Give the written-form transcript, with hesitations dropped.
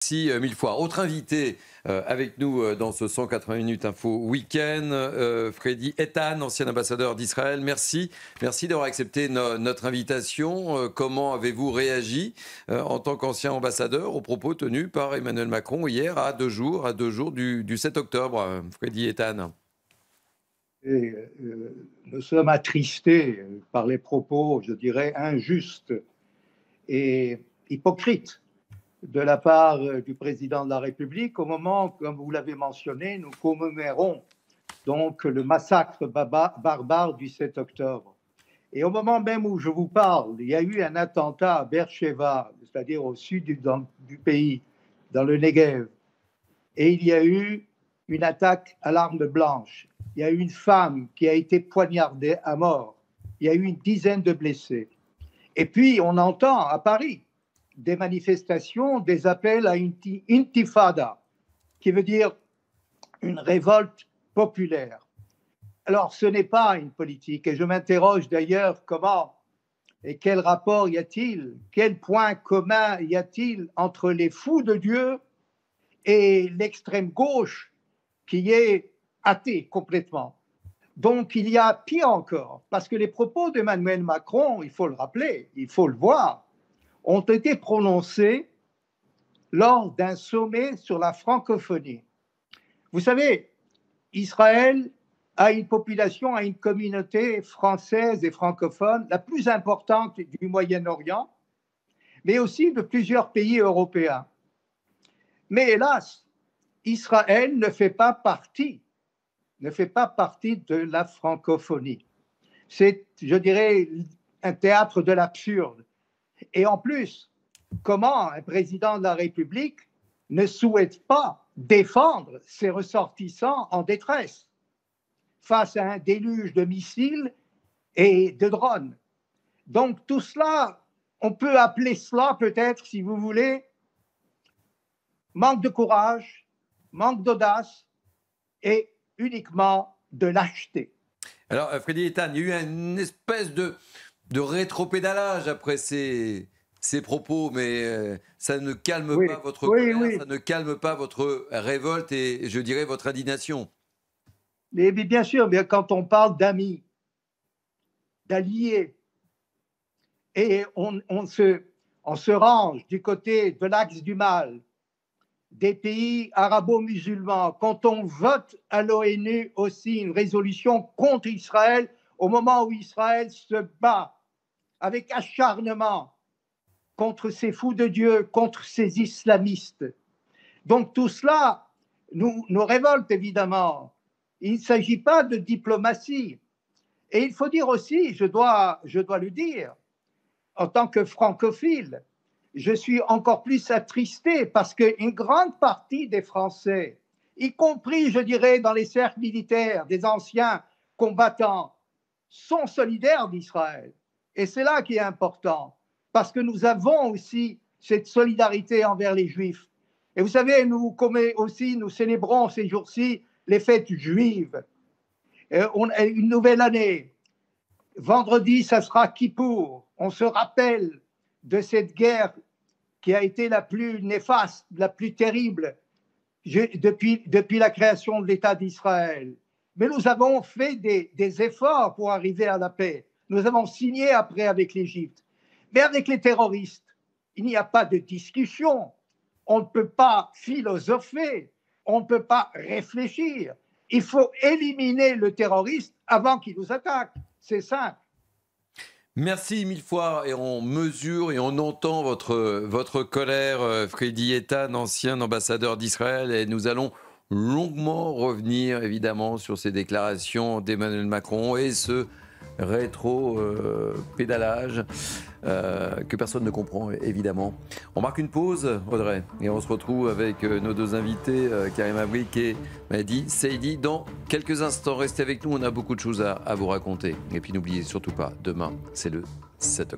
Merci mille fois. Autre invité avec nous dans ce 180 minutes info week-end, Fredi Eitan, ancien ambassadeur d'Israël. Merci d'avoir accepté notre invitation. Comment avez-vous réagi en tant qu'ancien ambassadeur aux propos tenus par Emmanuel Macron hier à deux jours du 7 octobre, Fredi Eitan? Nous sommes attristés par les propos, je dirais, injustes et hypocrites de la part du président de la République au moment, comme vous l'avez mentionné, nous commémorons donc le massacre barbare du 7 octobre. Et au moment même où je vous parle, il y a eu un attentat à Beersheva, c'est-à-dire au sud du pays, dans le Negev, et il y a eu une attaque à l'arme blanche. Il y a eu une femme qui a été poignardée à mort. Il y a eu une dizaine de blessés. Et puis, on entend à Paris des manifestations, des appels à une intifada, qui veut dire une révolte populaire. Alors, ce n'est pas une politique. Et je m'interroge d'ailleurs comment et quel rapport y a-t-il, quel point commun y a-t-il entre les fous de Dieu et l'extrême gauche qui est athée complètement. Donc, il y a pire encore, parce que les propos d'Emmanuel Macron, il faut le rappeler, il faut le voir, ont été prononcés lors d'un sommet sur la francophonie. Vous savez, Israël a une population, a une communauté française et francophone la plus importante du Moyen-Orient, mais aussi de plusieurs pays européens. Mais hélas, Israël ne fait pas partie de la francophonie. C'est, je dirais, un théâtre de l'absurde. Et en plus, comment un président de la République ne souhaite pas défendre ses ressortissants en détresse face à un déluge de missiles et de drones? Donc tout cela, on peut appeler cela peut-être, si vous voulez, manque de courage, manque d'audace et uniquement de lâcheté. Alors, Fredi Eitan, il y a eu une espèce de rétropédalage après ces propos, mais ça ne calme pas votre colère, ça ne calme pas votre révolte et, je dirais, votre indignation. Mais bien sûr, mais quand on parle d'amis, d'alliés, et on se range du côté de l'axe du mal, des pays arabo-musulmans, quand on vote à l'ONU aussi une résolution contre Israël, au moment où Israël se bat avec acharnement contre ces fous de Dieu, contre ces islamistes. Donc tout cela nous révolte évidemment. Il ne s'agit pas de diplomatie. Et il faut dire aussi, je dois le dire, en tant que francophile, je suis encore plus attristé parce qu'une grande partie des Français, y compris, je dirais, dans les cercles militaires, des anciens combattants, sont solidaires d'Israël. Et c'est là qui est important, parce que nous avons aussi cette solidarité envers les Juifs. Et vous savez, nous célébrons ces jours-ci les fêtes juives. Une nouvelle année. Vendredi, ça sera Kippour. On se rappelle de cette guerre qui a été la plus néfaste, la plus terrible depuis la création de l'État d'Israël. Mais nous avons fait des efforts pour arriver à la paix. Nous avons signé après avec l'Égypte. Mais avec les terroristes, il n'y a pas de discussion. On ne peut pas philosopher. On ne peut pas réfléchir. Il faut éliminer le terroriste avant qu'il nous attaque. C'est simple. Merci mille fois, et on mesure et on entend votre colère, Fredi Eitan, ancien ambassadeur d'Israël, et nous allons longuement revenir évidemment sur ces déclarations d'Emmanuel Macron et ce rétro-pédalage que personne ne comprend évidemment. On marque une pause, Audrey, et on se retrouve avec nos deux invités, Karim Abrik et Mehdi Seidi, dans quelques instants. Restez avec nous, on a beaucoup de choses à vous raconter. Et puis n'oubliez surtout pas, demain, c'est le 7 octobre.